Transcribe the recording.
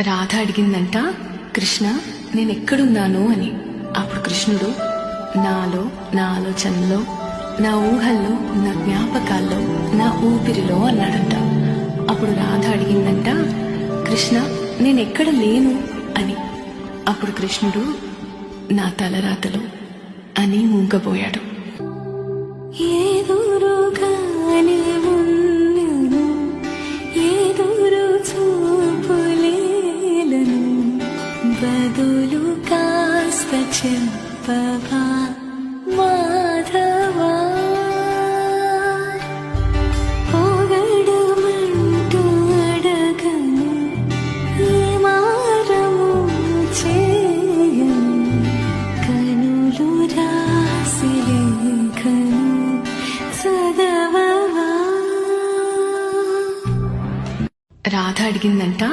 రాధ అడిగిందంట, కృష్ణ నేనెక్కడున్నాను అని. అప్పుడు కృష్ణుడు, నాలో, నా ఆలోచనలో, నా ఊహల్లో, నా జ్ఞాపకాల్లో, నా ఊపిరిలో అన్నాడంట. అప్పుడు రాధ అడిగిందంట, కృష్ణ నేనెక్కడ లేను అని. అప్పుడు కృష్ణుడు, నా తలరాతలో అని మూగబోయాడు. బదులు కాస్త చెప్పవా మాధవా, పొగడమంటూ అడగను, ఏ మారము చేయను, కనులు రాసి లేఖను చదవవా. రాధ అడిగిందంట,